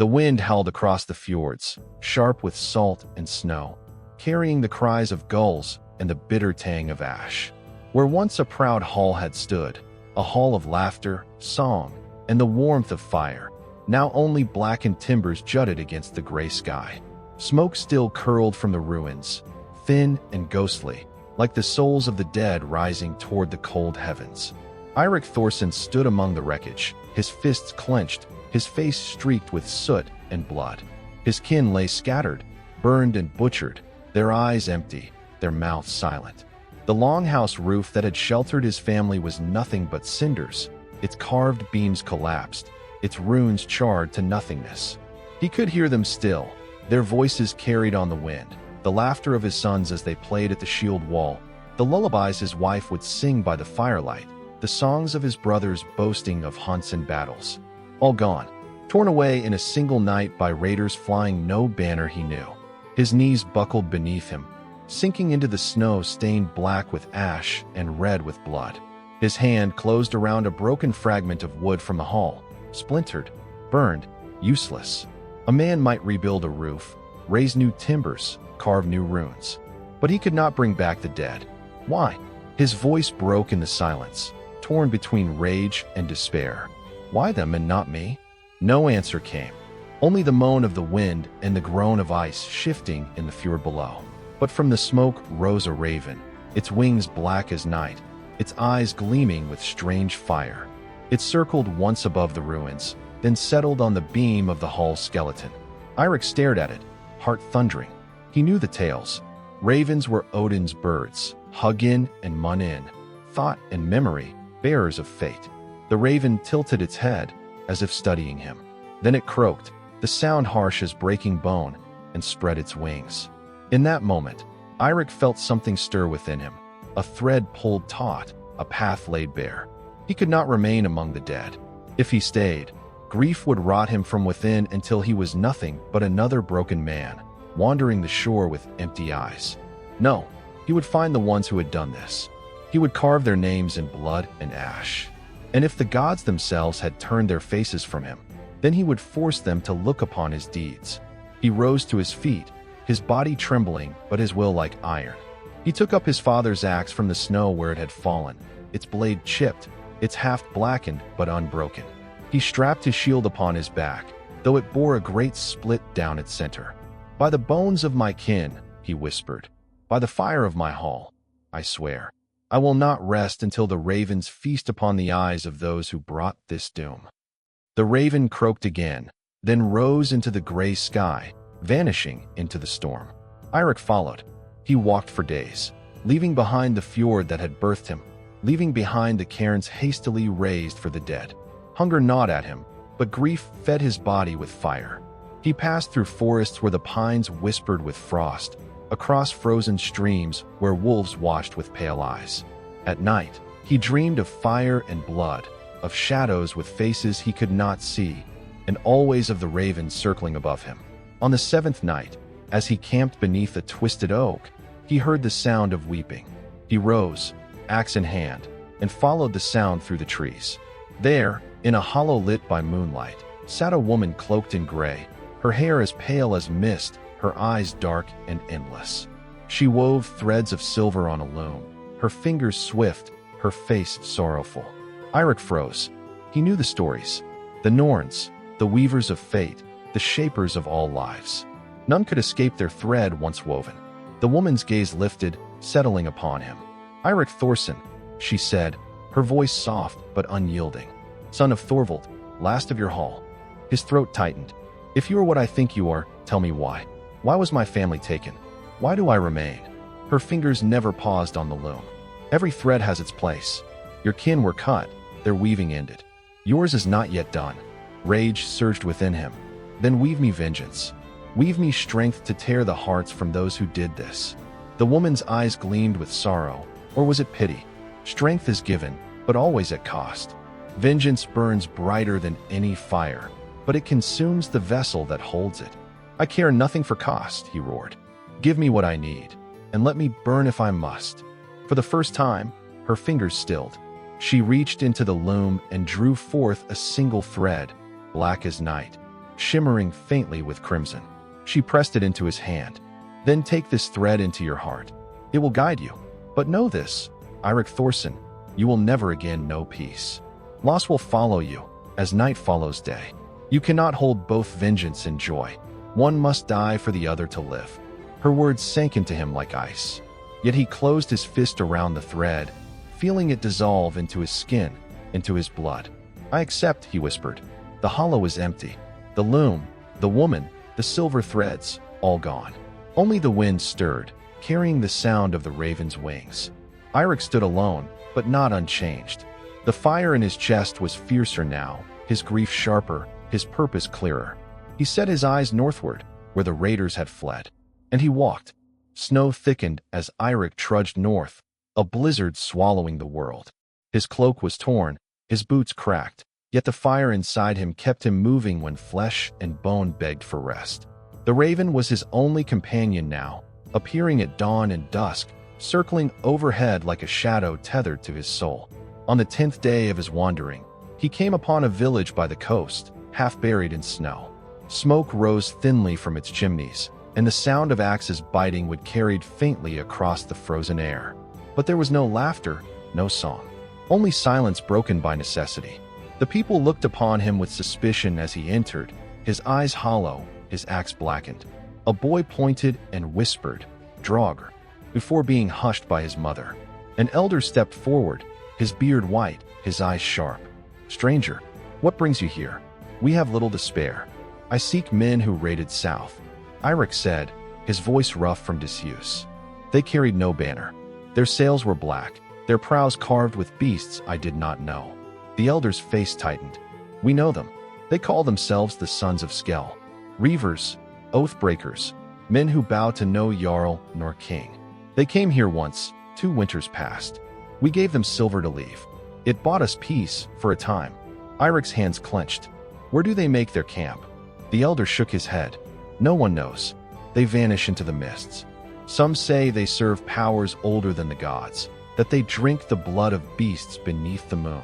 The wind howled across the fjords, sharp with salt and snow, carrying the cries of gulls and the bitter tang of ash. Where once a proud hall had stood, a hall of laughter, song, and the warmth of fire, now only blackened timbers jutted against the gray sky. Smoke still curled from the ruins, thin and ghostly, like the souls of the dead rising toward the cold heavens. Eirik Thorsson stood among the wreckage, his fists clenched, his face streaked with soot and blood. His kin lay scattered, burned and butchered, their eyes empty, their mouths silent. The longhouse roof that had sheltered his family was nothing but cinders, its carved beams collapsed, its runes charred to nothingness. He could hear them still, their voices carried on the wind, the laughter of his sons as they played at the shield wall, the lullabies his wife would sing by the firelight, the songs of his brothers boasting of hunts and battles. All gone, torn away in a single night by raiders flying no banner he knew. His knees buckled beneath him, sinking into the snow stained black with ash and red with blood. His hand closed around a broken fragment of wood from the hall, splintered, burned, useless. A man might rebuild a roof, raise new timbers, carve new runes. But he could not bring back the dead. Why? His voice broke in the silence, torn between rage and despair. Why them and not me? No answer came. Only the moan of the wind and the groan of ice shifting in the fjord below. But from the smoke rose a raven, its wings black as night, its eyes gleaming with strange fire. It circled once above the ruins, then settled on the beam of the hall's skeleton. Eirik stared at it, heart thundering. He knew the tales. Ravens were Odin's birds, Hugin and Munin, thought and memory, bearers of fate. The raven tilted its head, as if studying him. Then it croaked, the sound harsh as breaking bone, and spread its wings. In that moment, Eirik felt something stir within him, a thread pulled taut, a path laid bare. He could not remain among the dead. If he stayed, grief would rot him from within until he was nothing but another broken man, wandering the shore with empty eyes. No, he would find the ones who had done this. He would carve their names in blood and ash. And if the gods themselves had turned their faces from him, then he would force them to look upon his deeds. He rose to his feet, his body trembling but his will like iron. He took up his father's axe from the snow where it had fallen, its blade chipped, its haft blackened but unbroken. He strapped his shield upon his back, though it bore a great split down its center. "By the bones of my kin," he whispered, "by the fire of my hall, I swear, I will not rest until the ravens feast upon the eyes of those who brought this doom." The raven croaked again, then rose into the gray sky, vanishing into the storm. Eirik followed. He walked for days, leaving behind the fjord that had birthed him, leaving behind the cairns hastily raised for the dead. Hunger gnawed at him, but grief fed his body with fire. He passed through forests where the pines whispered with frost, across frozen streams where wolves watched with pale eyes. At night, he dreamed of fire and blood, of shadows with faces he could not see, and always of the raven circling above him. On the seventh night, as he camped beneath a twisted oak, he heard the sound of weeping. He rose, axe in hand, and followed the sound through the trees. There, in a hollow lit by moonlight, sat a woman cloaked in gray, her hair as pale as mist, her eyes dark and endless. She wove threads of silver on a loom, her fingers swift, her face sorrowful. Eirik froze. He knew the stories. The Norns, the weavers of fate, the shapers of all lives. None could escape their thread once woven. The woman's gaze lifted, settling upon him. "Eirik Thorsson," she said, her voice soft but unyielding. "Son of Thorvald, last of your hall." His throat tightened. "If you are what I think you are, tell me why. Why was my family taken? Why do I remain?" Her fingers never paused on the loom. "Every thread has its place. Your kin were cut, their weaving ended. Yours is not yet done." Rage surged within him. "Then weave me vengeance. Weave me strength to tear the hearts from those who did this." The woman's eyes gleamed with sorrow, or was it pity? Strength is given, but always at cost. Vengeance burns brighter than any fire, but it consumes the vessel that holds it. "I care nothing for cost," he roared. "Give me what I need, and let me burn if I must." For the first time, her fingers stilled. She reached into the loom and drew forth a single thread, black as night. shimmering faintly with crimson. She pressed it into his hand. Then take this thread into your heart. It will guide you. But know this, Eirik Thorsson, you will never again know peace. Loss will follow you, as night follows day. You cannot hold both vengeance and joy. One must die for the other to live. Her words sank into him like ice. Yet he closed his fist around the thread, feeling it dissolve into his skin, into his blood. I accept, he whispered. The hollow is empty. The loom, the woman, the silver threads, all gone. Only the wind stirred, carrying the sound of the raven's wings. Eirik stood alone, but not unchanged. The fire in his chest was fiercer now, his grief sharper, his purpose clearer. He set his eyes northward, where the raiders had fled. And he walked. Snow thickened as Eirik trudged north, a blizzard swallowing the world. His cloak was torn, his boots cracked, yet the fire inside him kept him moving when flesh and bone begged for rest. The raven was his only companion now, appearing at dawn and dusk, circling overhead like a shadow tethered to his soul. On the 10th day of his wandering, he came upon a village by the coast, half buried in snow. Smoke rose thinly from its chimneys, and the sound of axes biting would carried faintly across the frozen air. But there was no laughter, no song. Only silence broken by necessity. The people looked upon him with suspicion as he entered, his eyes hollow, his axe blackened. A boy pointed and whispered, "Draugr," before being hushed by his mother. An elder stepped forward, his beard white, his eyes sharp. "Stranger, what brings you here? We have little to spare. I seek men who raided south," Eirik said, his voice rough from disuse. "They carried no banner. Their sails were black, their prows carved with beasts I did not know." The elder's face tightened. "We know them. They call themselves the Sons of Skell. Reavers, oath-breakers, men who bow to no jarl nor king. They came here once, 2 winters past. We gave them silver to leave. It bought us peace for a time." Eirik's hands clenched. "Where do they make their camp?" The elder shook his head. "No one knows. They vanish into the mists. Some say they serve powers older than the gods, that they drink the blood of beasts beneath the moon."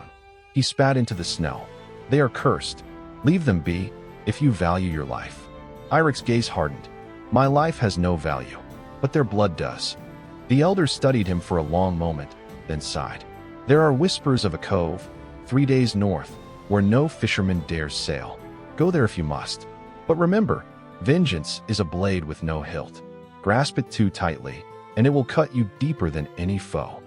He spat into the snow. "They are cursed. Leave them be, if you value your life." Eirik's gaze hardened. "My life has no value, but their blood does." The elder studied him for a long moment, then sighed. "There are whispers of a cove, 3 days north, where no fisherman dares sail. Go there if you must. But remember, vengeance is a blade with no hilt. Grasp it too tightly, and it will cut you deeper than any foe."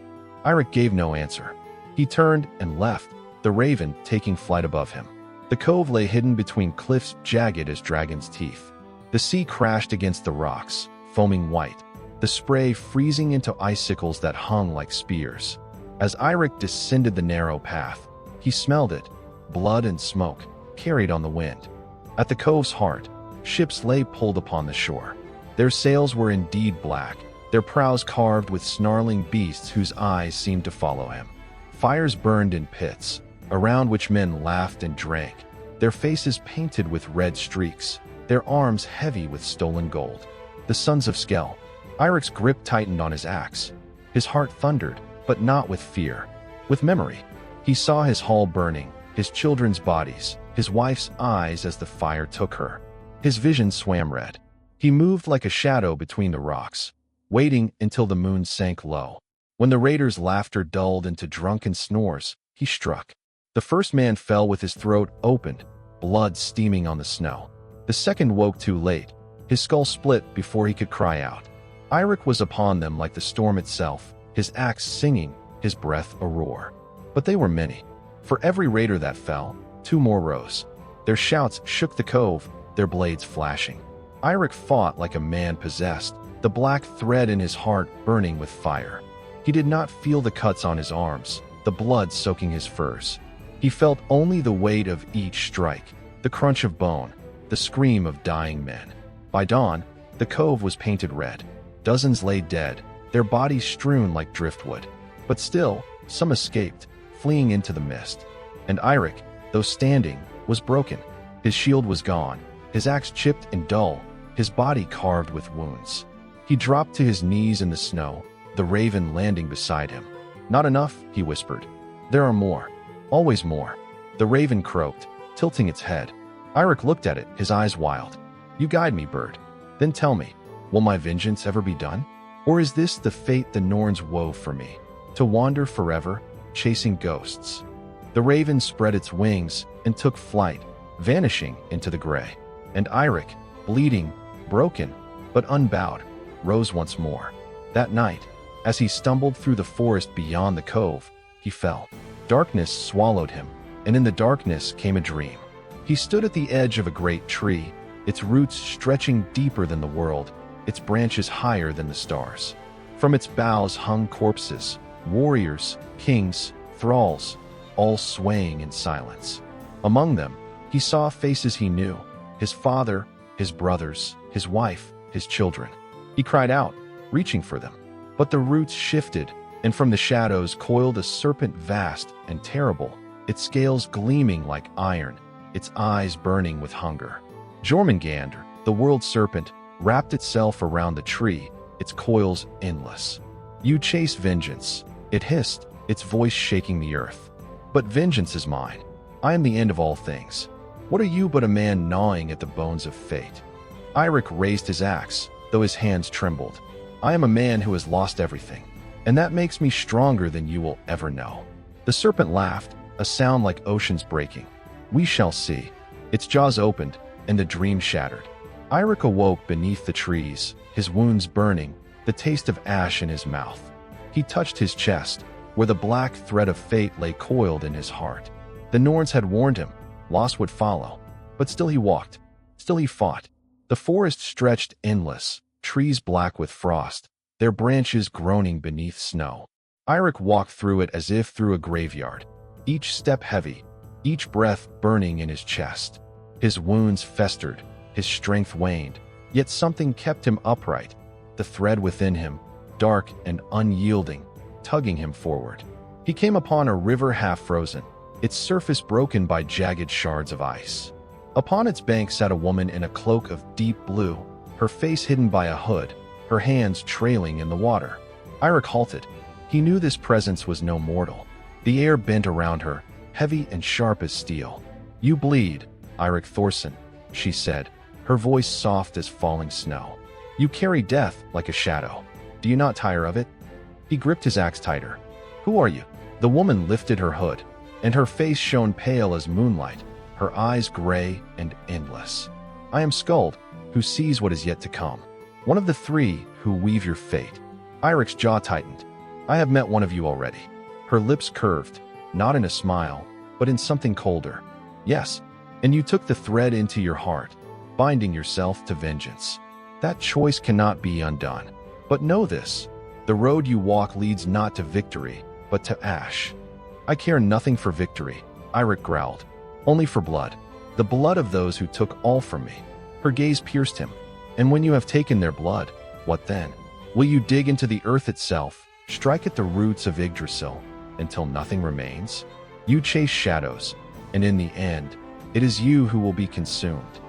Eirik gave no answer. He turned and left, the raven taking flight above him. The cove lay hidden between cliffs jagged as dragon's teeth. The sea crashed against the rocks, foaming white, the spray freezing into icicles that hung like spears. As Eirik descended the narrow path, he smelled it, blood and smoke, carried on the wind. At the cove's heart, ships lay pulled upon the shore. Their sails were indeed black, their prows carved with snarling beasts whose eyes seemed to follow him. Fires burned in pits, around which men laughed and drank, their faces painted with red streaks, their arms heavy with stolen gold. The Sons of Skell. Eirik's grip tightened on his axe. His heart thundered, but not with fear, with memory. He saw his hall burning, his children's bodies, his wife's eyes as the fire took her. His vision swam red. He moved like a shadow between the rocks, waiting until the moon sank low. When the raiders' laughter dulled into drunken snores, he struck. The first man fell with his throat opened, blood steaming on the snow. The second woke too late. His skull split before he could cry out. Eirik was upon them like the storm itself, his axe singing, his breath a roar. But they were many. For every raider that fell, 2 more rose. Their shouts shook the cove, their blades flashing. Eirik fought like a man possessed, the black thread in his heart burning with fire. He did not feel the cuts on his arms, the blood soaking his furs. He felt only the weight of each strike, the crunch of bone, the scream of dying men. By dawn, the cove was painted red. Dozens lay dead, their bodies strewn like driftwood. But still, some escaped, fleeing into the mist. And Eirik, though standing, was broken. His shield was gone, his axe chipped and dull, his body carved with wounds. He dropped to his knees in the snow, the raven landing beside him. "Not enough," he whispered. "There are more. Always more." The raven croaked, tilting its head. Eirik looked at it, his eyes wild. You guide me, bird. Then tell me, will my vengeance ever be done? Or is this the fate the Norns wove for me? To wander forever, chasing ghosts. The raven spread its wings and took flight, vanishing into the gray. And Eirik, bleeding, broken, but unbowed, rose once more. That night, as he stumbled through the forest beyond the cove, he fell. Darkness swallowed him, and in the darkness came a dream. He stood at the edge of a great tree, its roots stretching deeper than the world, its branches higher than the stars. From its boughs hung corpses, warriors, kings, thralls, all swaying in silence. Among them, he saw faces he knew, his father, his brothers, his wife, his children. He cried out, reaching for them. But the roots shifted, and from the shadows coiled a serpent vast and terrible, its scales gleaming like iron, its eyes burning with hunger. Jörmungandr, the world serpent, wrapped itself around the tree, its coils endless. You chase vengeance, it hissed, its voice shaking the earth. But vengeance is mine. I am the end of all things. What are you but a man gnawing at the bones of fate? Eirik raised his axe, though his hands trembled. I am a man who has lost everything, and that makes me stronger than you will ever know. The serpent laughed, a sound like oceans breaking. We shall see. Its jaws opened, and the dream shattered. Eirik awoke beneath the trees, his wounds burning, the taste of ash in his mouth. He touched his chest, where the black thread of fate lay coiled in his heart. The Norns had warned him, loss would follow. But still he walked, still he fought. The forest stretched endless, trees black with frost, their branches groaning beneath snow. Eirik walked through it as if through a graveyard, each step heavy, each breath burning in his chest. His wounds festered, his strength waned, yet something kept him upright, the thread within him, dark and unyielding, tugging him forward. He came upon a river half-frozen, its surface broken by jagged shards of ice. Upon its bank sat a woman in a cloak of deep blue, her face hidden by a hood, her hands trailing in the water. Eirik halted. He knew this presence was no mortal. The air bent around her, heavy and sharp as steel. You bleed, Eirik Thorsson, she said, her voice soft as falling snow. You carry death like a shadow. Do you not tire of it? He gripped his axe tighter. Who are you? The woman lifted her hood, and her face shone pale as moonlight, her eyes gray and endless. I am Skuld, who sees what is yet to come. One of the three who weave your fate. Eirik's jaw tightened. I have met one of you already. Her lips curved, not in a smile, but in something colder. Yes, and you took the thread into your heart, binding yourself to vengeance. That choice cannot be undone. But know this, the road you walk leads not to victory, but to ash. I care nothing for victory, Eirik growled. Only for blood. The blood of those who took all from me. Her gaze pierced him. And when you have taken their blood, what then? Will you dig into the earth itself, strike at the roots of Yggdrasil, until nothing remains? You chase shadows, and in the end, it is you who will be consumed.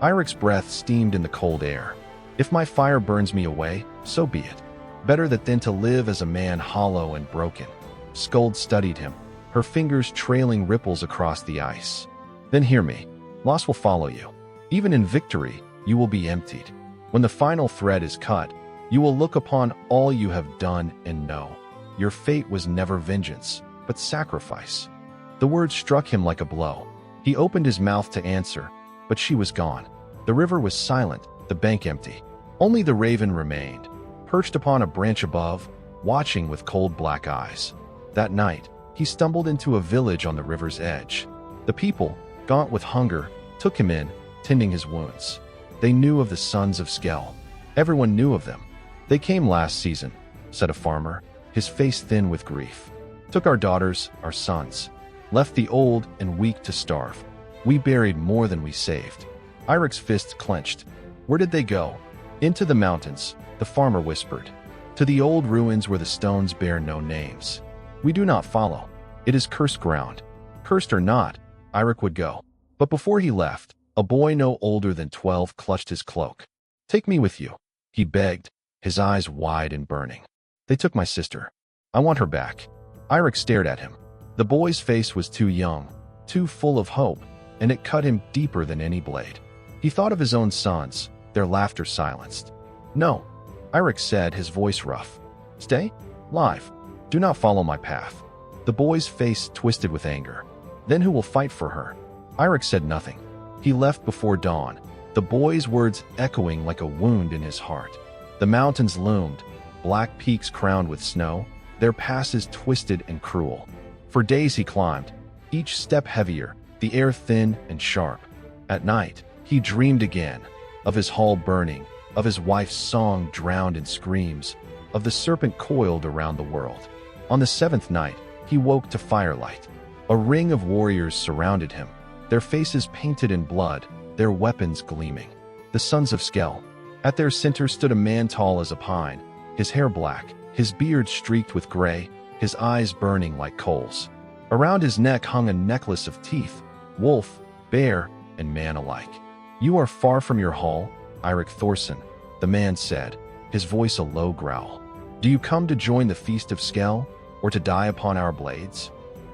Eirik's breath steamed in the cold air. If my fire burns me away, so be it. Better that than to live as a man hollow and broken. Skuld studied him, her fingers trailing ripples across the ice. Then hear me. Loss will follow you. Even in victory, you will be emptied. When the final thread is cut, you will look upon all you have done and know. Your fate was never vengeance, but sacrifice. The word struck him like a blow. He opened his mouth to answer, but she was gone. The river was silent, the bank empty. Only the raven remained, perched upon a branch above, watching with cold black eyes. That night, he stumbled into a village on the river's edge. The people, gaunt with hunger, took him in, tending his wounds. They knew of the sons of Skell. Everyone knew of them. They came last season, said a farmer, his face thin with grief. Took our daughters, our sons. Left the old and weak to starve. We buried more than we saved. Eirik's fists clenched. Where did they go? Into the mountains, the farmer whispered. To the old ruins where the stones bear no names. We do not follow. It is cursed ground. Cursed or not, Eirik would go. But before he left, a boy no older than 12 clutched his cloak. Take me with you, he begged, his eyes wide and burning. They took my sister. I want her back. Eirik stared at him. The boy's face was too young, too full of hope, and it cut him deeper than any blade. He thought of his own sons, their laughter silenced. "No," Eirik said, his voice rough. "Stay alive. Do not follow my path." The boy's face twisted with anger. "Then who will fight for her?" Eirik said nothing. He left before dawn, the boy's words echoing like a wound in his heart. The mountains loomed, black peaks crowned with snow, their passes twisted and cruel. For days he climbed, each step heavier, the air thin and sharp. At night, he dreamed again, of his hall burning, of his wife's song drowned in screams, of the serpent coiled around the world. On the seventh night, he woke to firelight. A ring of warriors surrounded him, their faces painted in blood, their weapons gleaming. The sons of Skell. At their center stood a man tall as a pine, his hair black, his beard streaked with gray, his eyes burning like coals. Around his neck hung a necklace of teeth, wolf, bear, and man alike. "You are far from your hall, Eirik Thorsson," the man said, his voice a low growl. "Do you come to join the feast of Skell, or to die upon our blades?"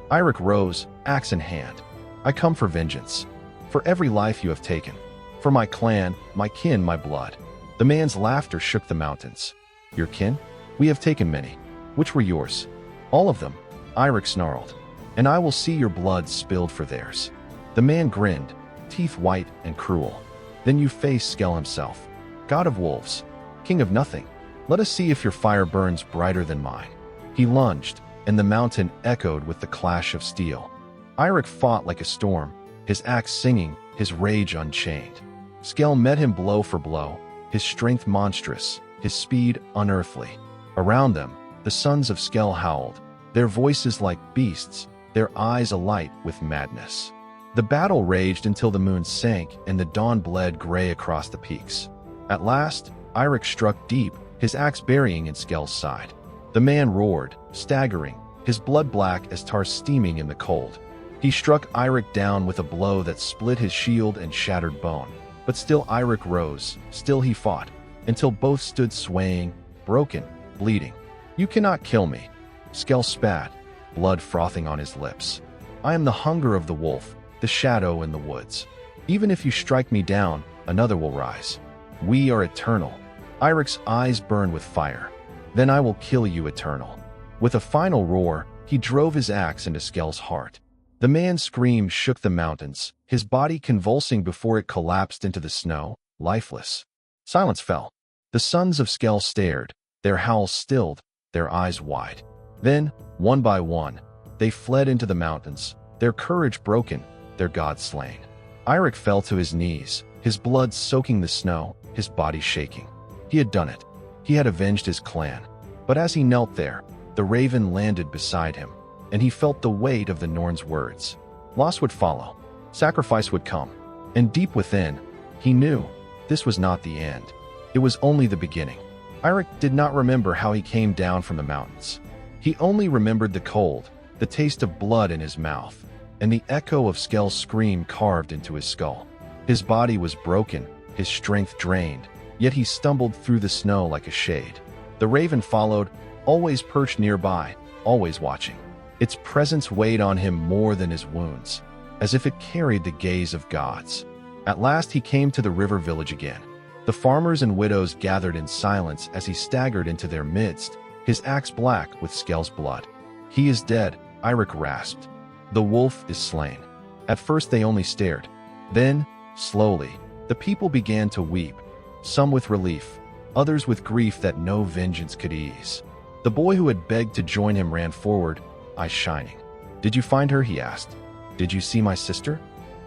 Eirik rose, axe in hand. "I come for vengeance. For every life you have taken. For my clan, my kin, my blood." The man's laughter shook the mountains. "Your kin? We have taken many. Which were yours?" "All of them," Eirik snarled. "And I will see your blood spilled for theirs." The man grinned, teeth white and cruel. "Then you face Skell himself, god of wolves, king of nothing. Let us see if your fire burns brighter than mine." He lunged, and the mountain echoed with the clash of steel. Eirik fought like a storm, his axe singing, his rage unchained. Skell met him blow for blow, his strength monstrous, his speed unearthly. Around them, the sons of Skell howled, their voices like beasts, their eyes alight with madness. The battle raged until the moon sank and the dawn bled gray across the peaks. At last, Eirik struck deep, his axe burying in Skell's side. The man roared, staggering, his blood black as tar steaming in the cold. He struck Eirik down with a blow that split his shield and shattered bone. But still Eirik rose, still he fought, until both stood swaying, broken, bleeding. "You cannot kill me," Skell spat, blood frothing on his lips. "I am the hunger of the wolf, the shadow in the woods. Even if you strike me down, another will rise. We are eternal." Eirik's eyes burned with fire. "Then I will kill you eternal." With a final roar, he drove his axe into Skell's heart. The man's scream shook the mountains, his body convulsing before it collapsed into the snow, lifeless. Silence fell. The sons of Skell stared, their howls stilled, their eyes wide. Then, one by one, they fled into the mountains, their courage broken, their god slain. Eirik fell to his knees, his blood soaking the snow, his body shaking. He had done it. He had avenged his clan. But as he knelt there, the raven landed beside him, and he felt the weight of the Norns' words. Loss would follow. Sacrifice would come. And deep within, he knew this was not the end. It was only the beginning. Eirik did not remember how he came down from the mountains. He only remembered the cold, the taste of blood in his mouth, and the echo of Skell's scream carved into his skull. His body was broken, his strength drained, yet he stumbled through the snow like a shade. The raven followed, always perched nearby, always watching. Its presence weighed on him more than his wounds, as if it carried the gaze of gods. At last he came to the river village again. The farmers and widows gathered in silence as he staggered into their midst, his axe black with Skell's blood. "He is dead," Eirik rasped. "The wolf is slain." At first they only stared. Then, slowly, the people began to weep, some with relief, others with grief that no vengeance could ease. The boy who had begged to join him ran forward, eyes shining. "Did you find her?" he asked. "Did you see my sister?"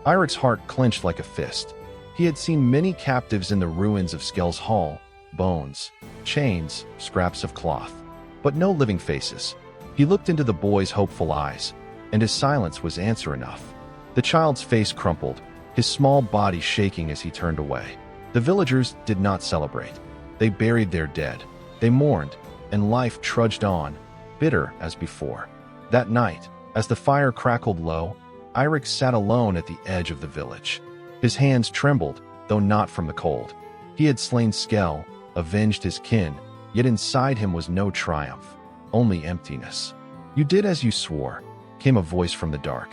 Eirik's heart clenched like a fist. He had seen many captives in the ruins of Skell's hall, bones, chains, scraps of cloth, but no living faces. He looked into the boy's hopeful eyes, and his silence was answer enough. The child's face crumpled, his small body shaking as he turned away. The villagers did not celebrate. They buried their dead. They mourned, and life trudged on, bitter as before. That night, as the fire crackled low, Eirik sat alone at the edge of the village. His hands trembled, though not from the cold. He had slain Skell, avenged his kin, yet inside him was no triumph, only emptiness. "You did as you swore," came a voice from the dark.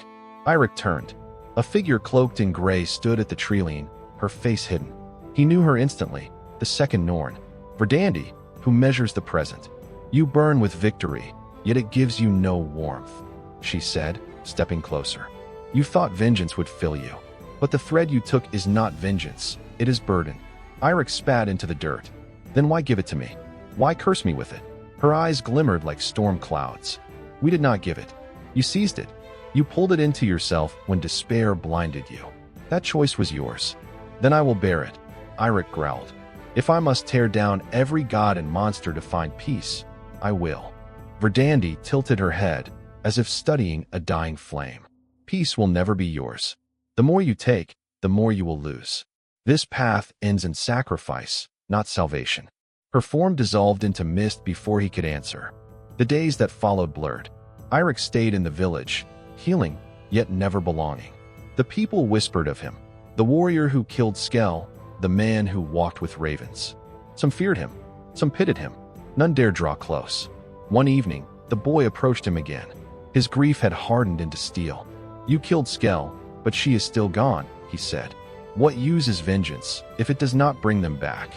Eirik turned. A figure cloaked in gray stood at the treeline, her face hidden. He knew her instantly, the second Norn, Verdandi, who measures the present. "You burn with victory, yet it gives you no warmth," she said, stepping closer. "You thought vengeance would fill you, but the thread you took is not vengeance, it is burden." Eirik spat into the dirt. "Then why give it to me? Why curse me with it?" Her eyes glimmered like storm clouds. "We did not give it. You seized it. You pulled it into yourself when despair blinded you. That choice was yours. Then I will bear it," Eirik growled. "If I must tear down every god and monster to find peace, I will." Verdandi tilted her head, as if studying a dying flame. "Peace will never be yours. The more you take, the more you will lose. This path ends in sacrifice, not salvation." Her form dissolved into mist before he could answer. The days that followed blurred. Eirik stayed in the village, healing, yet never belonging. The people whispered of him, the warrior who killed Skell, the man who walked with ravens. Some feared him, some pitied him. None dared draw close. One evening, the boy approached him again. His grief had hardened into steel. "You killed Skell, but she is still gone," he said. "What use is vengeance if it does not bring them back?"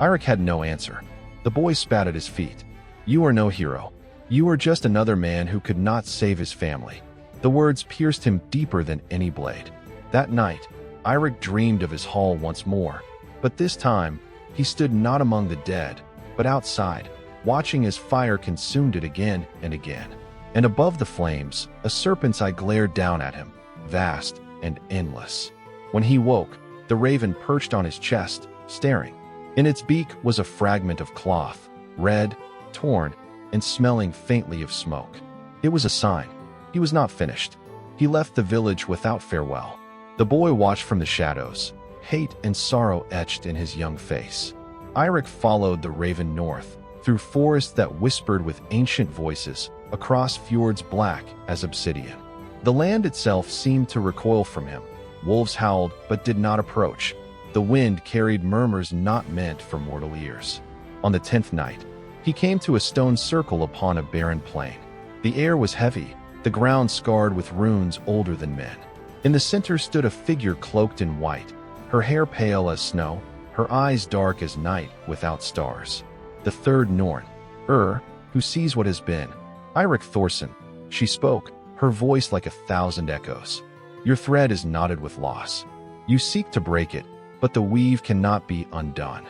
Eirik had no answer. The boy spat at his feet. "You are no hero. You are just another man who could not save his family." The words pierced him deeper than any blade. That night, Eirik dreamed of his hall once more, but this time, he stood not among the dead, but outside, watching as fire consumed it again and again. And above the flames, a serpent's eye glared down at him, vast and endless. When he woke, the raven perched on his chest, staring. In its beak was a fragment of cloth, red, torn, and smelling faintly of smoke. It was a sign. He was not finished. He left the village without farewell. The boy watched from the shadows, hate and sorrow etched in his young face. Eirik followed the raven north, through forests that whispered with ancient voices, across fjords black as obsidian. The land itself seemed to recoil from him. Wolves howled but did not approach. The wind carried murmurs not meant for mortal ears. On the 10th night, he came to a stone circle upon a barren plain. The air was heavy, the ground scarred with runes older than men. In the center stood a figure cloaked in white, her hair pale as snow, her eyes dark as night without stars. The third Norn, who sees what has been. "Eirik Thorsson," she spoke, her voice like 1,000 echoes. "Your thread is knotted with loss. You seek to break it, but the weave cannot be undone."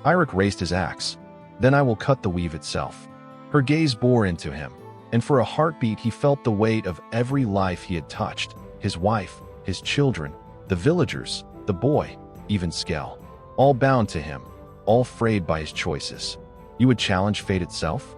Eirik raised his axe. "Then I will cut the weave itself." Her gaze bore into him, and for a heartbeat he felt the weight of every life he had touched, his wife, his children, the villagers, the boy, even Skell. All bound to him, all frayed by his choices. "You would challenge fate itself?"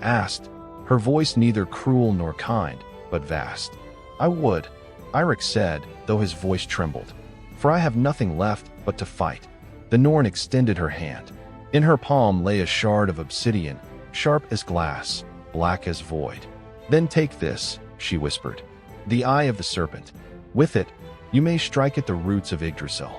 asked, her voice neither cruel nor kind, but vast. "I would," Eirik said, though his voice trembled. "For I have nothing left but to fight." The Norn extended her hand. In her palm lay a shard of obsidian, sharp as glass, black as void. "Then take this," she whispered. "The eye of the serpent. With it, you may strike at the roots of Yggdrasil.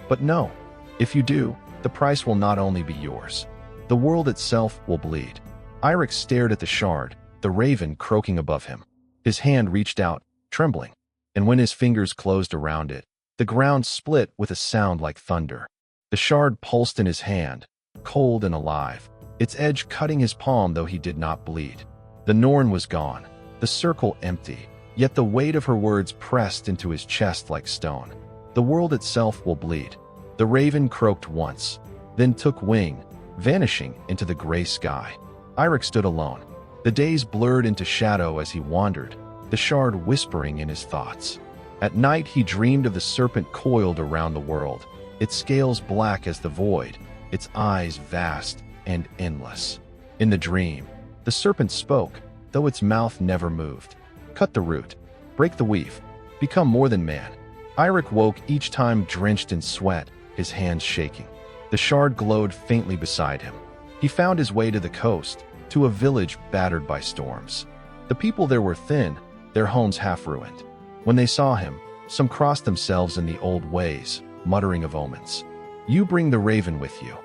But no, if you do, the price will not only be yours. The world itself will bleed." Eirik stared at the shard, the raven croaking above him. His hand reached out, trembling, and when his fingers closed around it, the ground split with a sound like thunder. The shard pulsed in his hand, cold and alive, its edge cutting his palm though he did not bleed. The Norn was gone, the circle empty, yet the weight of her words pressed into his chest like stone. "The world itself will bleed." The raven croaked once, then took wing, vanishing into the gray sky. Eirik stood alone. The days blurred into shadow as he wandered, the shard whispering in his thoughts. At night he dreamed of the serpent coiled around the world, its scales black as the void, its eyes vast and endless. In the dream, the serpent spoke, though its mouth never moved. "Cut the root, break the weave, become more than man." Eirik woke each time drenched in sweat, his hands shaking. The shard glowed faintly beside him. He found his way to the coast, to a village battered by storms. The people there were thin, their homes half ruined. When they saw him, some crossed themselves in the old ways, muttering of omens. "You bring the raven with you,"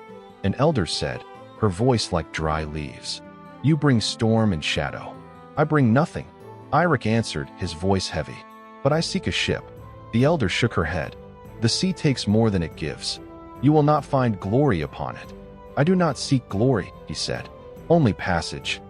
an elder said, her voice like dry leaves. "You bring storm and shadow. I bring nothing," Eirik answered, his voice heavy. "But I seek a ship. The elder shook her head. The sea takes more than it gives. You will not find glory upon it. I do not seek glory, he said. Only passage.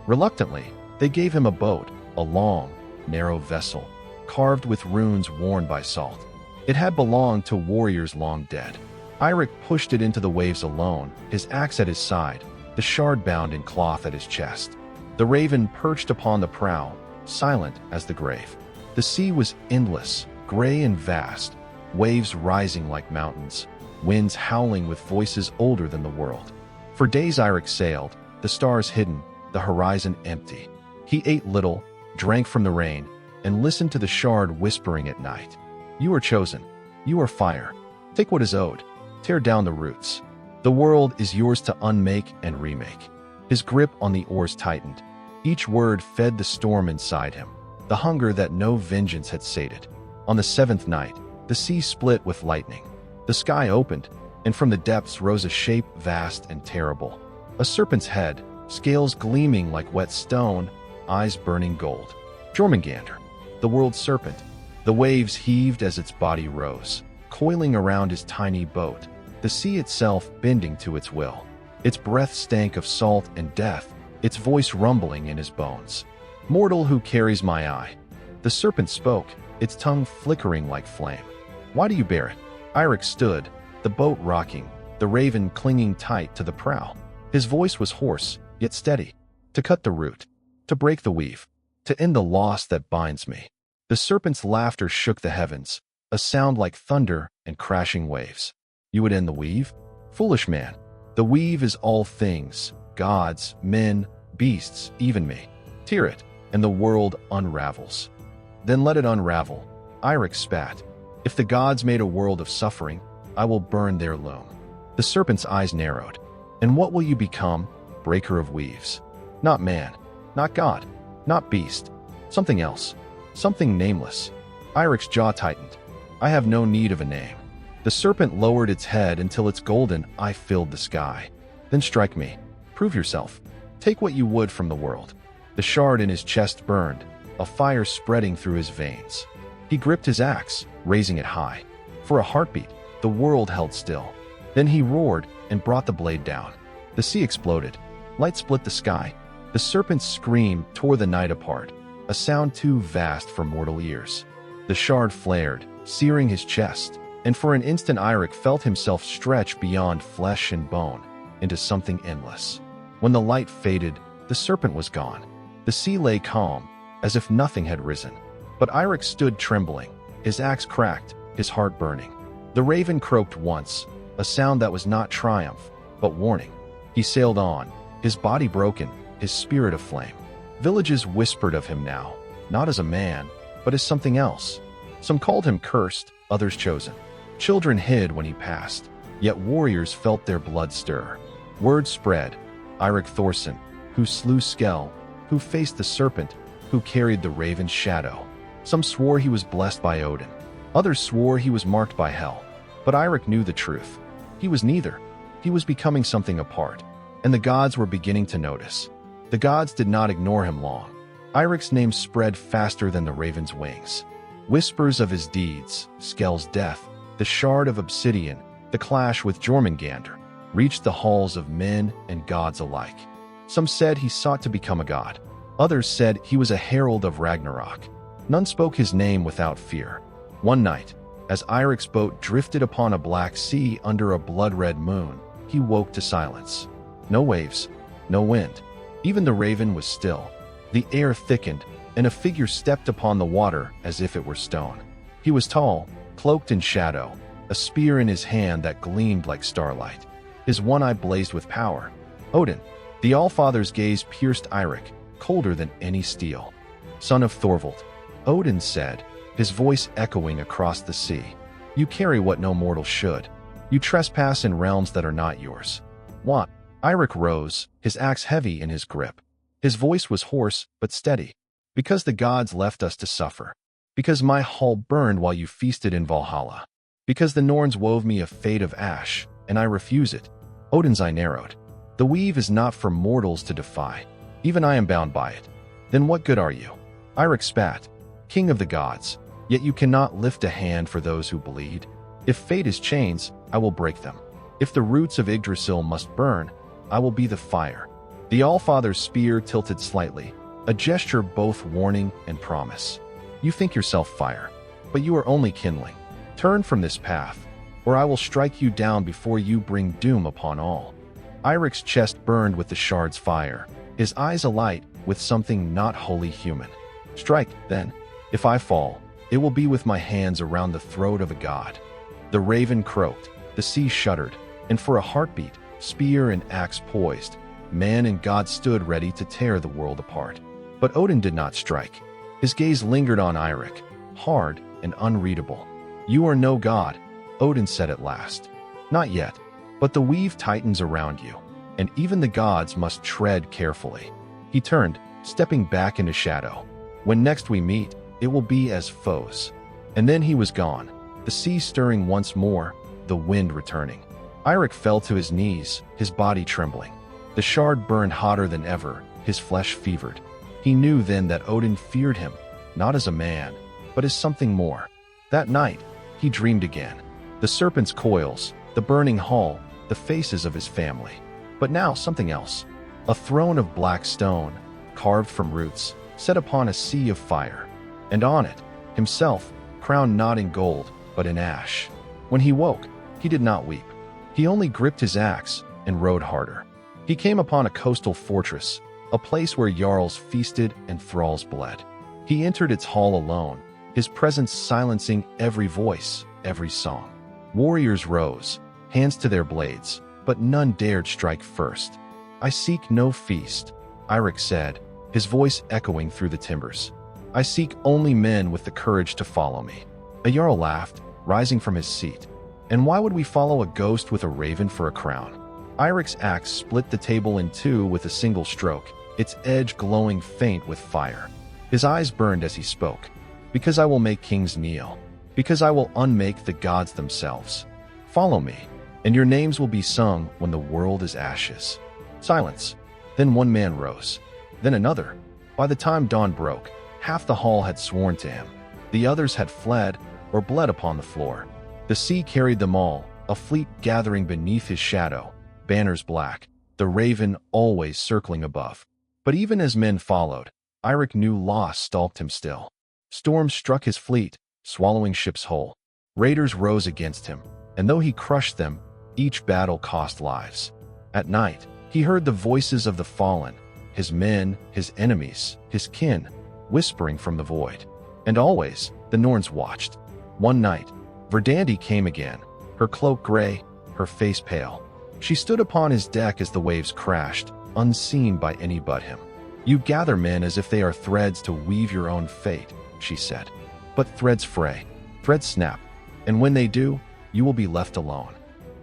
Reluctantly, they gave him a boat, a long, narrow vessel, carved with runes worn by salt. It had belonged to warriors long dead. Eirik pushed it into the waves alone, his axe at his side, the shard bound in cloth at his chest. The raven perched upon the prow, silent as the grave. The sea was endless, gray and vast, waves rising like mountains, winds howling with voices older than the world. For days Eirik sailed, the stars hidden, the horizon empty. He ate little, drank from the rain, and listened to the shard whispering at night. You are chosen. You are fire. Take what is owed. Tear down the roots. The world is yours to unmake and remake. His grip on the oars tightened. Each word fed the storm inside him, the hunger that no vengeance had sated. On the seventh night, the sea split with lightning. The sky opened, and from the depths rose a shape vast and terrible. A serpent's head, scales gleaming like wet stone, eyes burning gold. Jörmungandr, the world's serpent. The waves heaved as its body rose, coiling around his tiny boat, the sea itself bending to its will. Its breath stank of salt and death, its voice rumbling in his bones. Mortal who carries my eye. The serpent spoke, its tongue flickering like flame. Why do you bear it? Eirik stood, the boat rocking, the raven clinging tight to the prow. His voice was hoarse, yet steady. To cut the root, to break the weave, to end the loss that binds me. The serpent's laughter shook the heavens, a sound like thunder and crashing waves. You would end the weave? Foolish man, the weave is all things, gods, men, beasts, even me. Tear it, and the world unravels. Then let it unravel. Eirik spat. If the gods made a world of suffering, I will burn their loom. The serpent's eyes narrowed. And what will you become, breaker of weaves? Not man, not god, not beast. Something else. Something nameless. Eirik's jaw tightened. I have no need of a name. The serpent lowered its head until its golden eye filled the sky. Then strike me. Prove yourself. Take what you would from the world. The shard in his chest burned, a fire spreading through his veins. He gripped his axe, raising it high. For a heartbeat, the world held still. Then he roared and brought the blade down. The sea exploded. Light split the sky. The serpent's scream tore the night apart, a sound too vast for mortal ears. The shard flared, searing his chest, and for an instant Eirik felt himself stretch beyond flesh and bone into something endless. When the light faded, the serpent was gone. The sea lay calm, as if nothing had risen. But Eirik stood trembling, his axe cracked, his heart burning. The raven croaked once, a sound that was not triumph, but warning. He sailed on, his body broken, his spirit aflame. Villages whispered of him now, not as a man, but as something else. Some called him cursed, others chosen. Children hid when he passed, yet warriors felt their blood stir. Word spread. Eirik Thorsson, who slew Skell, who faced the serpent, who carried the raven's shadow. Some swore he was blessed by Odin. Others swore he was marked by hell. But Eirik knew the truth. He was neither. He was becoming something apart, and the gods were beginning to notice. The gods did not ignore him long. Eirik's name spread faster than the raven's wings. Whispers of his deeds, Skell's death, the shard of obsidian, the clash with Jörmungandr, reached the halls of men and gods alike. Some said he sought to become a god. Others said he was a herald of Ragnarok. None spoke his name without fear. One night, as Eirik's boat drifted upon a black sea under a blood-red moon, he woke to silence. No waves, no wind. Even the raven was still. The air thickened, and a figure stepped upon the water as if it were stone. He was tall, cloaked in shadow, a spear in his hand that gleamed like starlight. His one eye blazed with power. Odin. The Allfather's gaze pierced Eirik, colder than any steel. Son of Thorvald, Odin said, his voice echoing across the sea. You carry what no mortal should. You trespass in realms that are not yours. What? Eirik rose, his axe heavy in his grip. His voice was hoarse but steady. Because the gods left us to suffer. Because my hall burned while you feasted in Valhalla. Because the Norns wove me a fate of ash, and I refuse it. Odin's eye narrowed. The weave is not for mortals to defy. Even I am bound by it. Then what good are you? Eirik spat. King of the gods. Yet you cannot lift a hand for those who bleed. If fate is chains, I will break them. If the roots of Yggdrasil must burn, I will be the fire." The Allfather's spear tilted slightly, a gesture both warning and promise. "You think yourself fire, but you are only kindling. Turn from this path, or I will strike you down before you bring doom upon all." Eirik's chest burned with the shard's fire, his eyes alight with something not wholly human. "Strike, then. If I fall, it will be with my hands around the throat of a god." The raven croaked, the sea shuddered, and for a heartbeat, spear and axe poised, man and god stood ready to tear the world apart. But Odin did not strike. His gaze lingered on Eirik, hard and unreadable. "You are no god," Odin said at last. "Not yet, but the weave tightens around you, and even the gods must tread carefully." He turned, stepping back into shadow. "When next we meet, it will be as foes." And then he was gone, the sea stirring once more, the wind returning. Eirik fell to his knees, his body trembling. The shard burned hotter than ever, his flesh fevered. He knew then that Odin feared him, not as a man, but as something more. That night, he dreamed again. The serpent's coils, the burning hall, the faces of his family. But now something else. A throne of black stone, carved from roots, set upon a sea of fire. And on it, himself, crowned not in gold, but in ash. When he woke, he did not weep. He only gripped his axe and rode harder. He came upon a coastal fortress, a place where jarls feasted and thralls bled. He entered its hall alone, his presence silencing every voice, every song. Warriors rose, hands to their blades, but none dared strike first. "I seek no feast," Eirik said, his voice echoing through the timbers. "I seek only men with the courage to follow me." A jarl laughed, rising from his seat. "And why would we follow a ghost with a raven for a crown?" Eirik's axe split the table in two with a single stroke, its edge glowing faint with fire. His eyes burned as he spoke. "Because I will make kings kneel. Because I will unmake the gods themselves. Follow me, and your names will be sung when the world is ashes." Silence. Then one man rose. Then another. By the time dawn broke, half the hall had sworn to him. The others had fled or bled upon the floor. The sea carried them all, a fleet gathering beneath his shadow, banners black, the raven always circling above. But even as men followed, Eirik knew loss stalked him still. Storms struck his fleet, swallowing ships whole. Raiders rose against him, and though he crushed them, each battle cost lives. At night, he heard the voices of the fallen, his men, his enemies, his kin, whispering from the void. And always, the Norns watched. One night, Verdandi came again, her cloak gray, her face pale. She stood upon his deck as the waves crashed, unseen by any but him. "You gather men as if they are threads to weave your own fate," she said. "But threads fray, threads snap, and when they do, you will be left alone."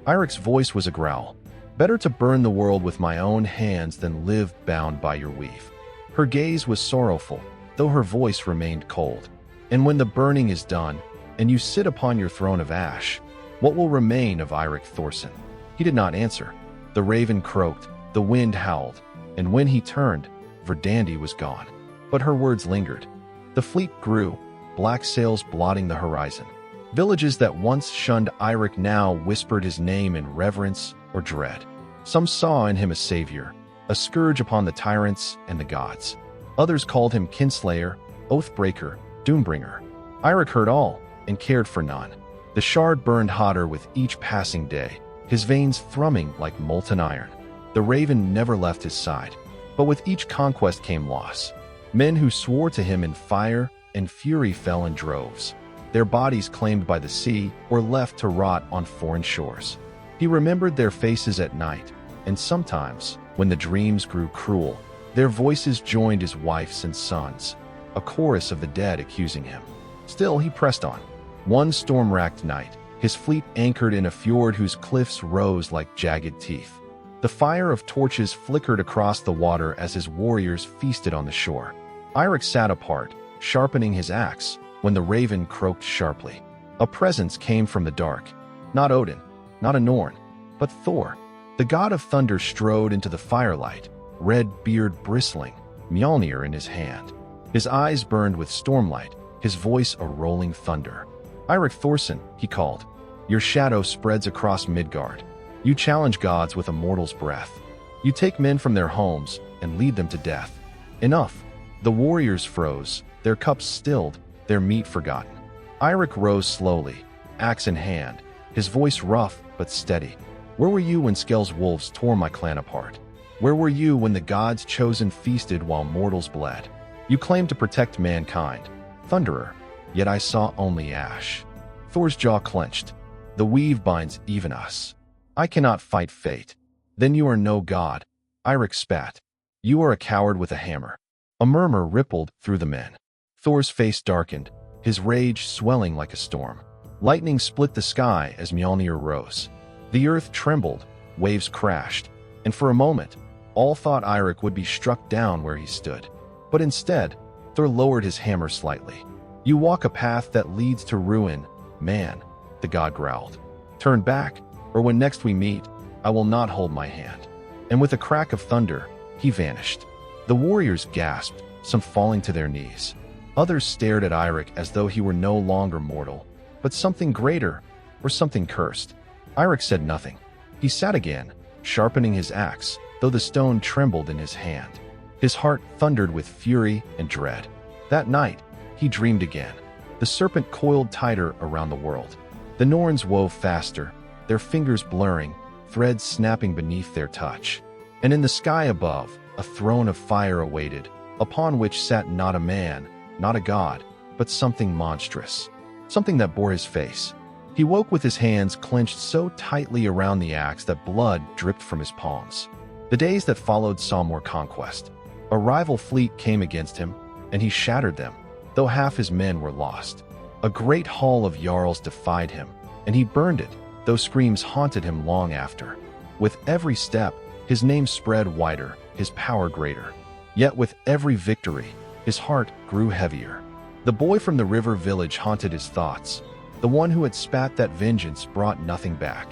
Eirik's voice was a growl. "Better to burn the world with my own hands than live bound by your weave." Her gaze was sorrowful, though her voice remained cold. "And when the burning is done, and you sit upon your throne of ash, what will remain of Eirik Thorsson?" He did not answer. The raven croaked, the wind howled, and when he turned, Verdandi was gone. But her words lingered. The fleet grew, black sails blotting the horizon. Villages that once shunned Eirik now whispered his name in reverence or dread. Some saw in him a savior, a scourge upon the tyrants and the gods. Others called him kinslayer, oathbreaker, doombringer. Eirik heard all and cared for none. The shard burned hotter with each passing day, his veins thrumming like molten iron. The raven never left his side, but with each conquest came loss. Men who swore to him in fire and fury fell in droves, their bodies claimed by the sea or left to rot on foreign shores. He remembered their faces at night, and sometimes, when the dreams grew cruel, their voices joined his wife's and sons, a chorus of the dead accusing him. Still he pressed on. One storm-racked night, his fleet anchored in a fjord whose cliffs rose like jagged teeth. The fire of torches flickered across the water as his warriors feasted on the shore. Eirik sat apart, sharpening his axe, when the raven croaked sharply. A presence came from the dark. Not Odin, not a Norn, but Thor. The god of thunder strode into the firelight, red beard bristling, Mjolnir in his hand. His eyes burned with stormlight, his voice a rolling thunder. "Eirik Thorsson," he called. "Your shadow spreads across Midgard. You challenge gods with a mortal's breath. You take men from their homes and lead them to death. Enough." The warriors froze, their cups stilled, their meat forgotten. Eirik rose slowly, axe in hand, his voice rough but steady. "Where were you when Skell's wolves tore my clan apart? Where were you when the gods' chosen feasted while mortals bled? You claimed to protect mankind, Thunderer, yet I saw only ash." Thor's jaw clenched. "The weave binds even us. I cannot fight fate." "Then you are no god," Eirik spat. "You are a coward with a hammer." A murmur rippled through the men. Thor's face darkened, his rage swelling like a storm. Lightning split the sky as Mjolnir rose. The earth trembled, waves crashed, and for a moment, all thought Eirik would be struck down where he stood. But instead, Thor lowered his hammer slightly. "You walk a path that leads to ruin, man," the god growled. "Turn back, or when next we meet, I will not hold my hand." And with a crack of thunder, he vanished. The warriors gasped, some falling to their knees. Others stared at Eirik as though he were no longer mortal, but something greater, or something cursed. Eirik said nothing. He sat again, sharpening his axe, though the stone trembled in his hand. His heart thundered with fury and dread. That night, he dreamed again. The serpent coiled tighter around the world. The Norns wove faster, their fingers blurring, threads snapping beneath their touch. And in the sky above, a throne of fire awaited, upon which sat not a man, not a god, but something monstrous. Something that bore his face. He woke with his hands clenched so tightly around the axe that blood dripped from his palms. The days that followed saw more conquest. A rival fleet came against him, and he shattered them, though half his men were lost. A great hall of Jarls defied him, and he burned it, though screams haunted him long after. With every step, his name spread wider, his power greater. Yet with every victory, his heart grew heavier. The boy from the river village haunted his thoughts. The one who had spat that vengeance brought nothing back.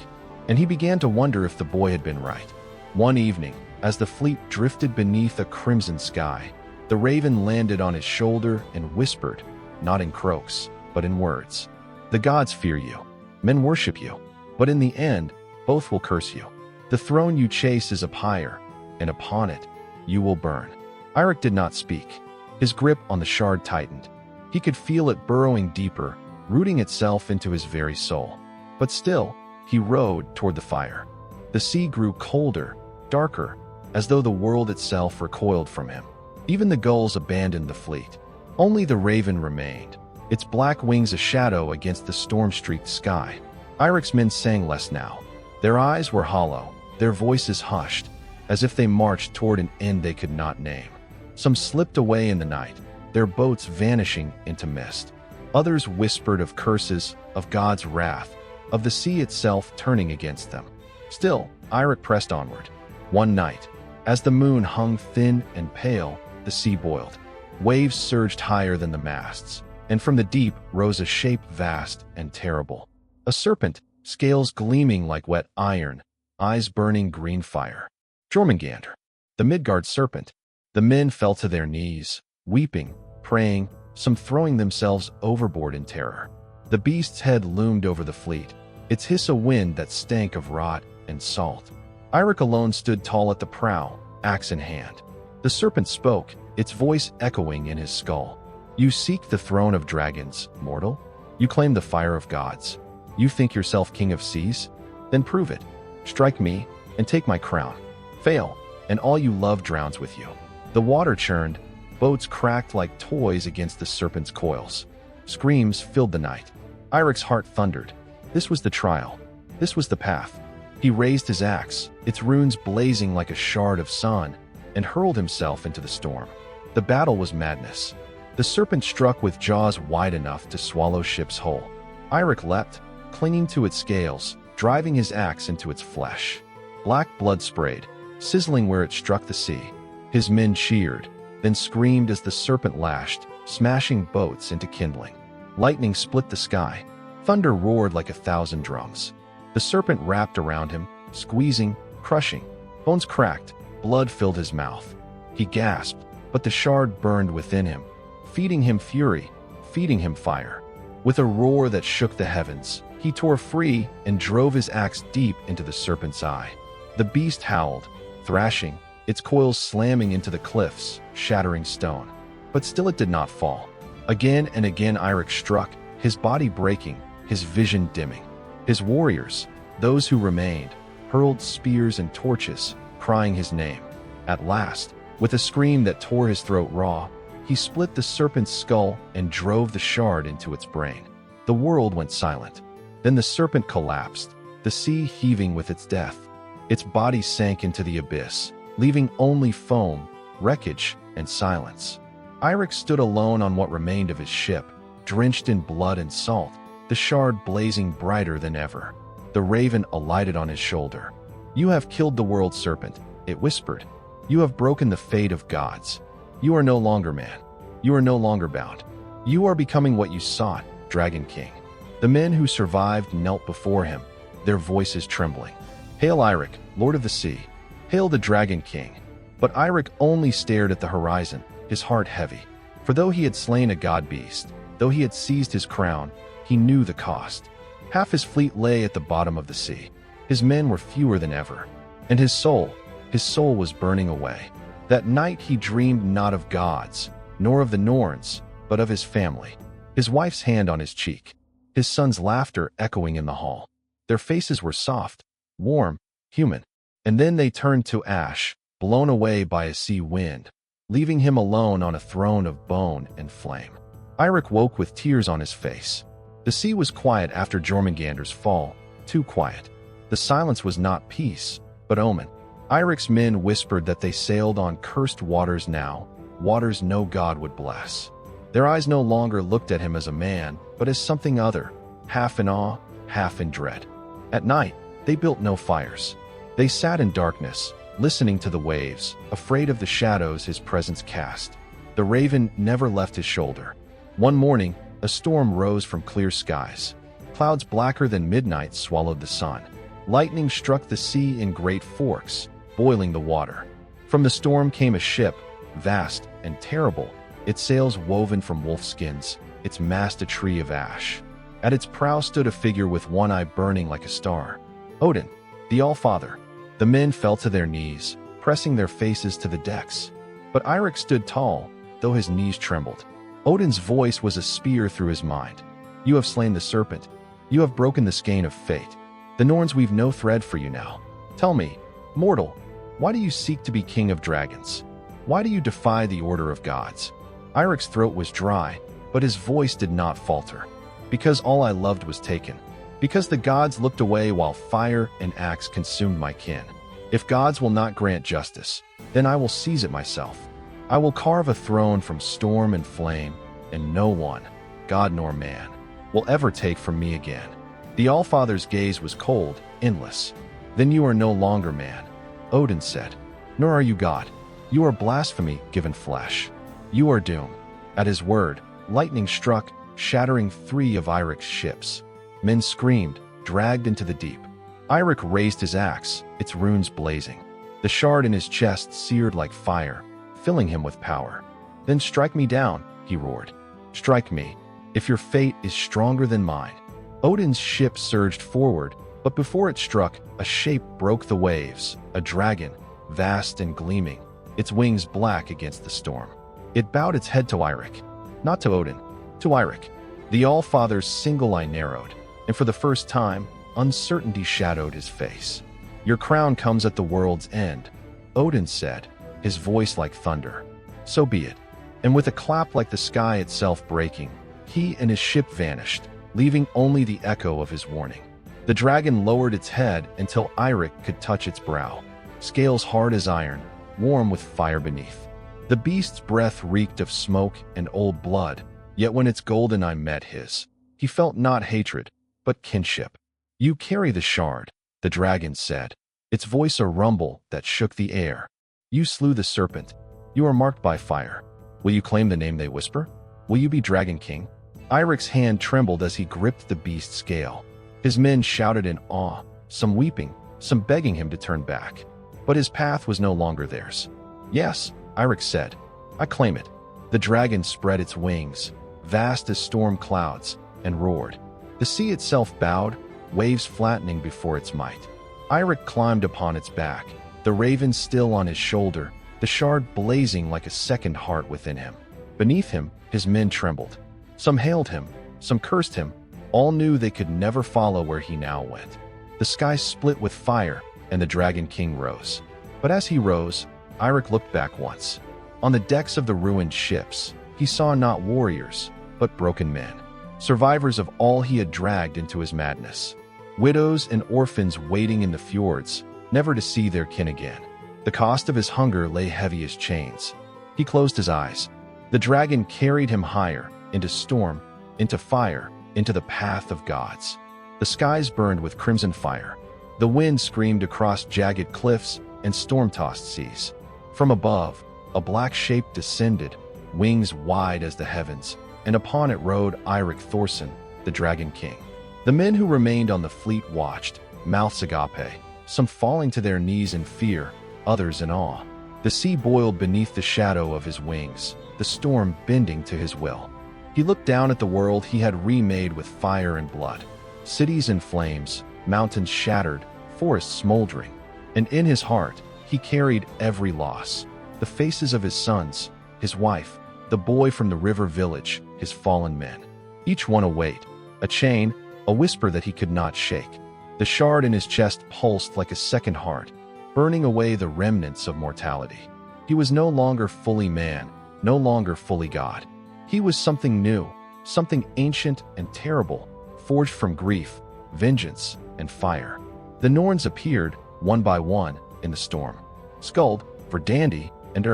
And he began to wonder if the boy had been right. One evening, as the fleet drifted beneath a crimson sky, the raven landed on his shoulder and whispered, not in croaks, but in words. "The gods fear you. Men worship you. But in the end, both will curse you. The throne you chase is up higher, and upon it, you will burn." Eirik did not speak. His grip on the shard tightened. He could feel it burrowing deeper, rooting itself into his very soul. But still, he rowed toward the fire. The sea grew colder, darker, as though the world itself recoiled from him. Even the gulls abandoned the fleet. Only the raven remained, its black wings a shadow against the storm-streaked sky. Eirik's men sang less now. Their eyes were hollow, their voices hushed, as if they marched toward an end they could not name. Some slipped away in the night, their boats vanishing into mist. Others whispered of curses, of God's wrath, of the sea itself turning against them. Still, Eirik pressed onward. One night, as the moon hung thin and pale, the sea boiled. Waves surged higher than the masts, and from the deep rose a shape vast and terrible. A serpent, scales gleaming like wet iron, eyes burning green fire. Jörmungandr, the Midgard serpent. The men fell to their knees, weeping, praying, some throwing themselves overboard in terror. The beast's head loomed over the fleet, its hiss a wind that stank of rot and salt. Eirik alone stood tall at the prow, axe in hand. The serpent spoke, its voice echoing in his skull. "You seek the throne of dragons, mortal? You claim the fire of gods? You think yourself king of seas? Then prove it. Strike me, and take my crown. Fail, and all you love drowns with you." The water churned, boats cracked like toys against the serpent's coils. Screams filled the night. Eirik's heart thundered. This was the trial. This was the path. He raised his axe, its runes blazing like a shard of sun, and hurled himself into the storm. The battle was madness. The serpent struck with jaws wide enough to swallow ships whole. Eirik leapt, clinging to its scales, driving his axe into its flesh. Black blood sprayed, sizzling where it struck the sea. His men cheered, then screamed as the serpent lashed, smashing boats into kindling. Lightning split the sky. Thunder roared like 1,000 drums. The serpent wrapped around him, squeezing, crushing. Bones cracked, blood filled his mouth. He gasped, but the shard burned within him, feeding him fury, feeding him fire. With a roar that shook the heavens, he tore free and drove his axe deep into the serpent's eye. The beast howled, thrashing, its coils slamming into the cliffs, shattering stone. But still it did not fall. Again and again Eirik struck, his body breaking, his vision dimming. His warriors, those who remained, hurled spears and torches, crying his name. At last, with a scream that tore his throat raw, he split the serpent's skull and drove the shard into its brain. The world went silent. Then the serpent collapsed, the sea heaving with its death. Its body sank into the abyss, leaving only foam, wreckage, and silence. Eirik stood alone on what remained of his ship, drenched in blood and salt, the shard blazing brighter than ever. The raven alighted on his shoulder. "You have killed the world serpent," it whispered. "You have broken the fate of gods. You are no longer man. You are no longer bound. You are becoming what you sought, Dragon King." The men who survived knelt before him, their voices trembling. "Hail Eirik, Lord of the Sea. Hail the Dragon King." But Eirik only stared at the horizon, his heart heavy. For though he had slain a god-beast, though he had seized his crown, he knew the cost. Half his fleet lay at the bottom of the sea. His men were fewer than ever. And his soul was burning away. That night he dreamed not of gods, nor of the Norns, but of his family. His wife's hand on his cheek, his son's laughter echoing in the hall. Their faces were soft, warm, human. And then they turned to ash, blown away by a sea wind, leaving him alone on a throne of bone and flame. Eirik woke with tears on his face. The sea was quiet after Jörmungandr's fall, too quiet. The silence was not peace, but omen. Eirik's men whispered that they sailed on cursed waters now, waters no god would bless. Their eyes no longer looked at him as a man, but as something other, half in awe, half in dread. At night, they built no fires. They sat in darkness, listening to the waves, afraid of the shadows his presence cast. The raven never left his shoulder. One morning, a storm rose from clear skies. Clouds blacker than midnight swallowed the sun. Lightning struck the sea in great forks, boiling the water. From the storm came a ship, vast and terrible, its sails woven from wolf skins, its mast a tree of ash. At its prow stood a figure with one eye burning like a star. Odin, the All-Father. The men fell to their knees, pressing their faces to the decks. But Eirik stood tall, though his knees trembled. Odin's voice was a spear through his mind. "You have slain the serpent. You have broken the skein of fate. The Norns weave no thread for you now. Tell me, mortal, why do you seek to be king of dragons? Why do you defy the order of gods?" Eirik's throat was dry, but his voice did not falter. "Because all I loved was taken. Because the gods looked away while fire and axe consumed my kin. If gods will not grant justice, then I will seize it myself. I will carve a throne from storm and flame, and no one, god nor man, will ever take from me again." The All-Father's gaze was cold, endless. "Then you are no longer man," Odin said. "Nor are you god. You are blasphemy given flesh. You are doom." At his word, lightning struck, shattering 3 of Eirik's ships. Men screamed, dragged into the deep. Eirik raised his axe, its runes blazing. The shard in his chest seared like fire, filling him with power. "Then strike me down," he roared. "Strike me, if your fate is stronger than mine." Odin's ship surged forward, but before it struck, a shape broke the waves, a dragon, vast and gleaming, its wings black against the storm. It bowed its head to Eirik, not to Odin, to Eirik. The All-Father's single eye narrowed, and for the first time, uncertainty shadowed his face. "Your crown comes at the world's end," Odin said, his voice like thunder. "So be it." And with a clap like the sky itself breaking, he and his ship vanished, leaving only the echo of his warning. The dragon lowered its head until Eirik could touch its brow, scales hard as iron, warm with fire beneath. The beast's breath reeked of smoke and old blood, yet when its golden eye met his, he felt not hatred, but kinship. "You carry the shard," the dragon said, its voice a rumble that shook the air. "You slew the serpent. You are marked by fire. Will you claim the name they whisper? Will you be Dragon King?" Eirik's hand trembled as he gripped the beast's scale. His men shouted in awe, some weeping, some begging him to turn back. But his path was no longer theirs. "Yes," Eirik said, "I claim it." The dragon spread its wings, vast as storm clouds, and roared. The sea itself bowed, waves flattening before its might. Eirik climbed upon its back, the raven still on his shoulder, the shard blazing like a second heart within him. Beneath him, his men trembled. Some hailed him, some cursed him. All knew they could never follow where he now went. The sky split with fire, and the Dragon King rose. But as he rose, Eirik looked back once. On the decks of the ruined ships, he saw not warriors, but broken men, survivors of all he had dragged into his madness. Widows and orphans waiting in the fjords, never to see their kin again. The cost of his hunger lay heavy as chains. He closed his eyes. The dragon carried him higher, into storm, into fire, into the path of gods. The skies burned with crimson fire. The wind screamed across jagged cliffs and storm-tossed seas. From above, a black shape descended, wings wide as the heavens, and upon it rode Eirik Thorsson, the Dragon King. The men who remained on the fleet watched, mouths agape, some falling to their knees in fear, others in awe. The sea boiled beneath the shadow of his wings, the storm bending to his will. He looked down at the world he had remade with fire and blood. Cities in flames, mountains shattered, forests smoldering. And in his heart, he carried every loss. The faces of his sons, his wife, the boy from the river village, his fallen men. Each one a weight, a chain, a whisper that he could not shake. The shard in his chest pulsed like a second heart, burning away the remnants of mortality. He was no longer fully man, no longer fully God. He was something new, something ancient and terrible, forged from grief, vengeance, and fire. The Norns appeared, one by one, in the storm. Skuld, Verdandi, and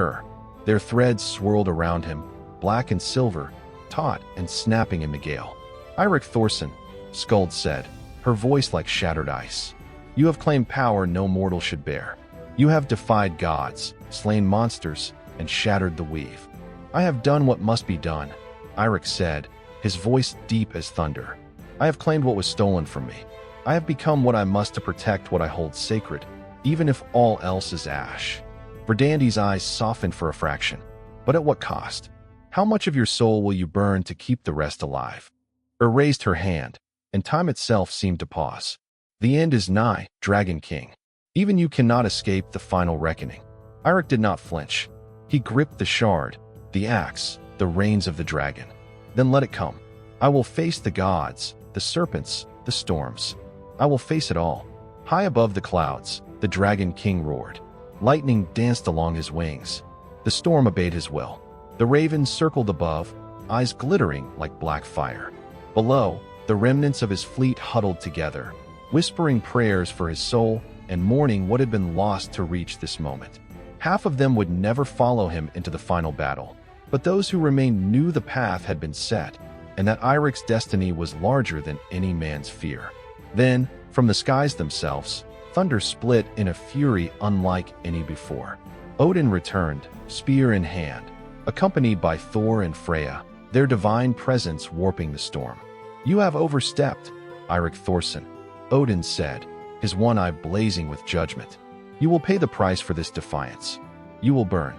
Their threads swirled around him, black and silver, taut and snapping in the gale. Eirik Thorsson, Skuld said, her voice like shattered ice. You have claimed power no mortal should bear. You have defied gods, slain monsters, and shattered the weave. I have done what must be done, Eirik said, his voice deep as thunder. I have claimed what was stolen from me. I have become what I must to protect what I hold sacred, even if all else is ash. Verdandi's eyes softened for a fraction. But at what cost? How much of your soul will you burn to keep the rest alive? Raised her hand, and time itself seemed to pause. The end is nigh, Dragon King. Even you cannot escape the final reckoning. Eirik did not flinch. He gripped the shard, the axe, the reins of the dragon. Then let it come. I will face the gods, the serpents, the storms. I will face it all. High above the clouds, the Dragon King roared. Lightning danced along his wings. The storm obeyed his will. The raven circled above, eyes glittering like black fire. Below, the remnants of his fleet huddled together, whispering prayers for his soul and mourning what had been lost to reach this moment. Half of them would never follow him into the final battle, but those who remained knew the path had been set, and that Eirik's destiny was larger than any man's fear. Then, from the skies themselves, thunder split in a fury unlike any before. Odin returned, spear in hand, accompanied by Thor and Freya, their divine presence warping the storm. You have overstepped, Eirik Thorsson, Odin said, his one eye blazing with judgment. You will pay the price for this defiance. You will burn.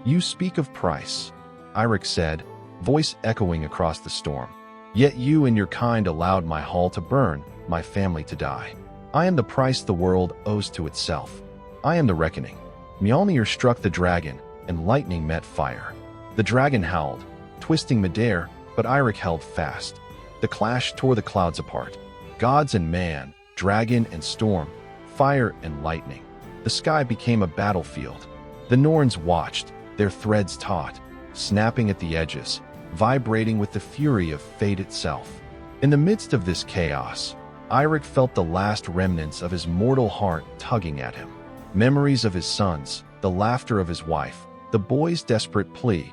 You speak of price, Eirik said, voice echoing across the storm. Yet you and your kind allowed my hall to burn, my family to die. I am the price the world owes to itself. I am the reckoning. Mjolnir struck the dragon, and lightning met fire. The dragon howled, twisting midair, but Eirik held fast. The clash tore the clouds apart. Gods and man, dragon and storm, fire and lightning. The sky became a battlefield. The Norns watched, their threads taut, snapping at the edges, vibrating with the fury of fate itself. In the midst of this chaos, Eirik felt the last remnants of his mortal heart tugging at him. Memories of his sons, the laughter of his wife, the boy's desperate plea,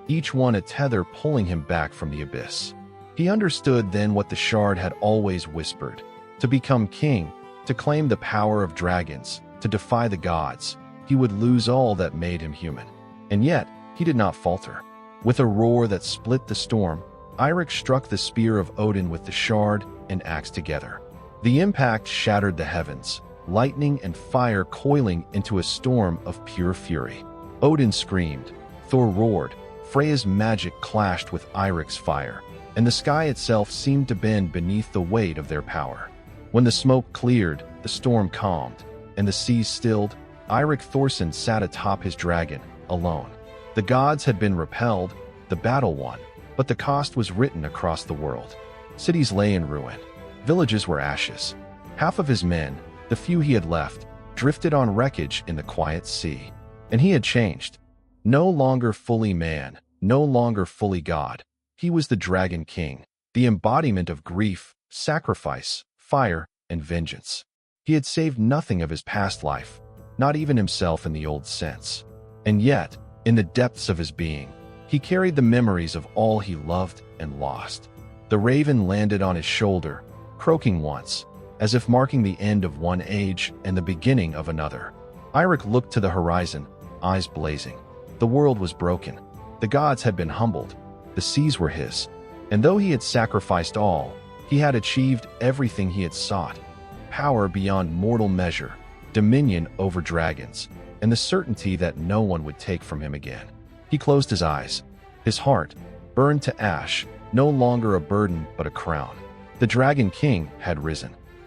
each one a tether pulling him back from the abyss. He understood then what the shard had always whispered. To become king, to claim the power of dragons, to defy the gods, he would lose all that made him human. And yet, he did not falter. With a roar that split the storm, Eirik struck the spear of Odin with the shard and axe together. The impact shattered the heavens, lightning and fire coiling into a storm of pure fury. Odin screamed, Thor roared, Freya's magic clashed with Eirik's fire, and the sky itself seemed to bend beneath the weight of their power. When the smoke cleared, the storm calmed, and the seas stilled, Eirik Thorsson sat atop his dragon, alone. The gods had been repelled, the battle won, but the cost was written across the world. Cities lay in ruin. Villages were ashes. Half of his men, the few he had left, drifted on wreckage in the quiet sea. And he had changed. No longer fully man, no longer fully god. He was the Dragon King, the embodiment of grief, sacrifice, fire, and vengeance. He had saved nothing of his past life, not even himself in the old sense. And yet, in the depths of his being, he carried the memories of all he loved and lost. The raven landed on his shoulder, croaking once, as if marking the end of one age and the beginning of another. Eirik looked to the horizon, eyes blazing. The world was broken. The gods had been humbled. The seas were his. And though he had sacrificed all, he had achieved everything he had sought. Power beyond mortal measure, dominion over dragons, and the certainty that no one would take from him again. He closed his eyes. His heart, burned to ash, no longer a burden but a crown. The Dragon King had risen.